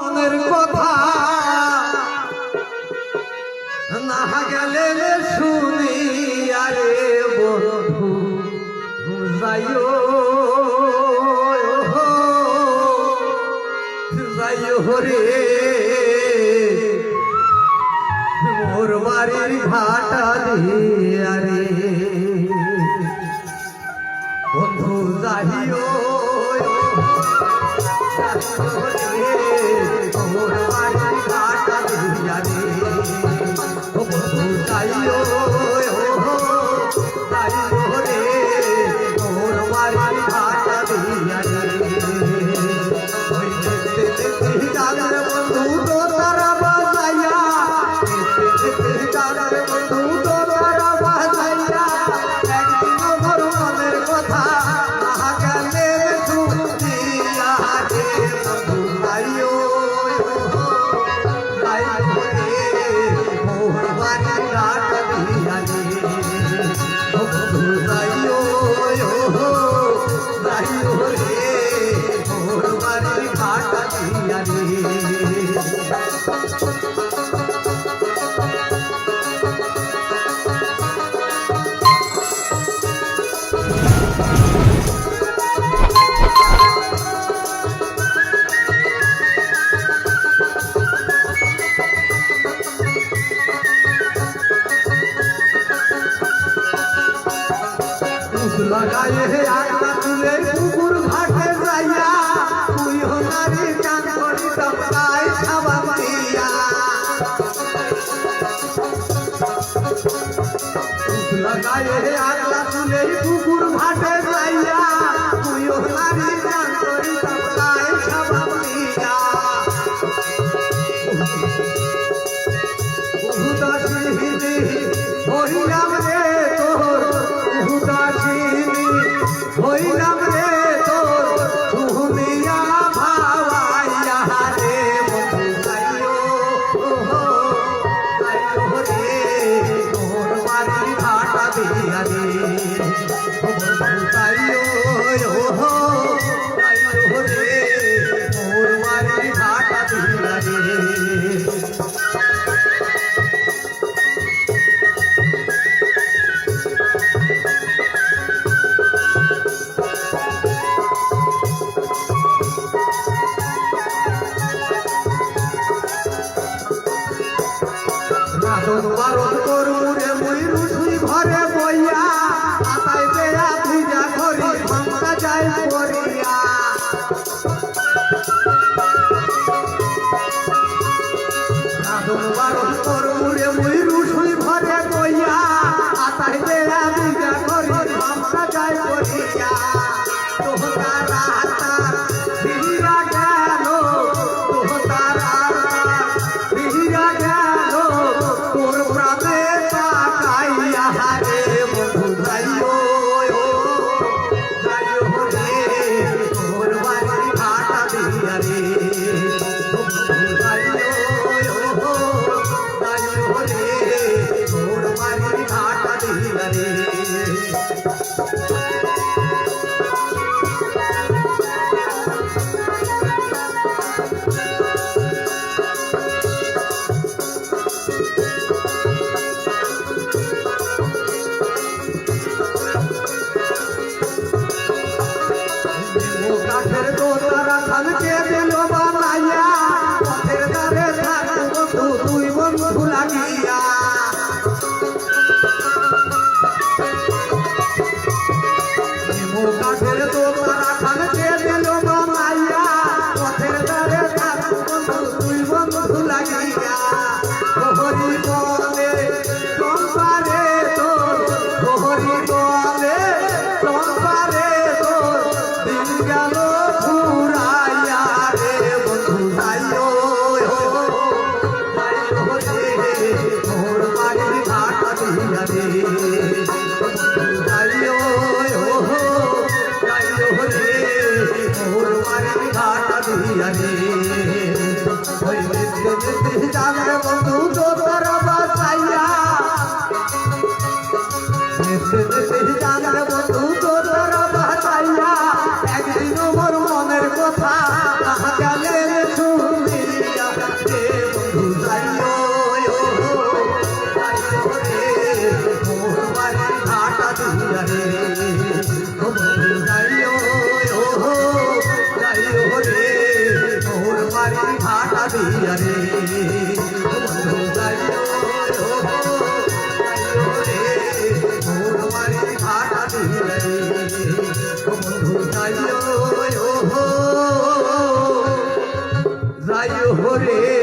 মনের কথা না গেলে শুনি আরে বন্ধু যাইও যাইও রে মোর বাড়ির ঘাটালি আরে বন্ধু যাইও মোর বাড়ির ঘাটালি আরে বন্ধু যাইও যাইও রে মোর বাড়ির ঘাটালি আরে ওই দেখতে যাবে বন্ধু তো তারা বাজাইয়া যাবে বন্ধু তো তারা বাজাইয়া একদিন মোর মনের কথা না গেলে শুনিয়া রে বন্ধু যাইও যাইও রে মোর বাড়ির ঘাটালি আরে বন্ধু যাইও যাইও রে মোর বাড়ির ঘাটালি আরে लगाए आगला तुले कुकुर घाटे जाइया तुई हो नारी चांद करी तमकाई छावतिया लगाए आगला तुले कुकुर घाटे जाइया तुई हो नारी चांद करी तमकाई छावतिया उदासीनी होइलाम रे तोर उदासीनी होइलाम रे तोर सुनिया भावाइया रे बंधु जाइयो जाइयो रे तोर बाड़ी घाटा दिया रे बंधु जाइयो जाइयो रे तोर बाड़ी घाटा दिया रे ভারত তোর মুড়ে মুই রুসুই ঘরে বইয়া আতাই বেয়া ভিজা ঘরি ভাঙা যায় পড়িয়া ভারত তোর মুড়ে মুই রুসুই ঘরে বইয়া আতাই বেয়া ভিজা ঘরি ভাঙা যায় পড়িয়া তোহরা রাতা ভিড়া গেল তোহরা ভিড়া গেল তোর প্রাণে তাকাইয়া রে বন্ধু যাইও যাইও রে তোর বাড়ির ঘাটা দিয়া রে বন্ধু যাইও যাইও রে তোর বাড়ির ঘাটা দিয়া রে কাঠের দোতারা খানকে দিল বানাইয়া পথের ধারে থাকবো বন্ধু তুই বন্ধু লাগিয়া কাঠের দোতারা খানকে দিল বানাইয়া পথের ধারে থাকবো বন্ধু তুই বন্ধু লাগিয়া হরি বলে সংসারে তোর হরি বলে সংসারে তোর দিন গেল ঘুরাইয়া রে বন্ধু যাইও যাইও রে মোর বাড়ির ঘাটা দিয়া রে বন্ধু যাইও যাইও রে মোর বাড়ির ঘাটা দিয়া রে ওই দেখতে যাবে বন্ধু তোর বাসাইয়া দেখতে যাবে বন্ধু তোর বাসাইয়া একদিন মোর মনের কথা গেলে শুনি যাইও হো রে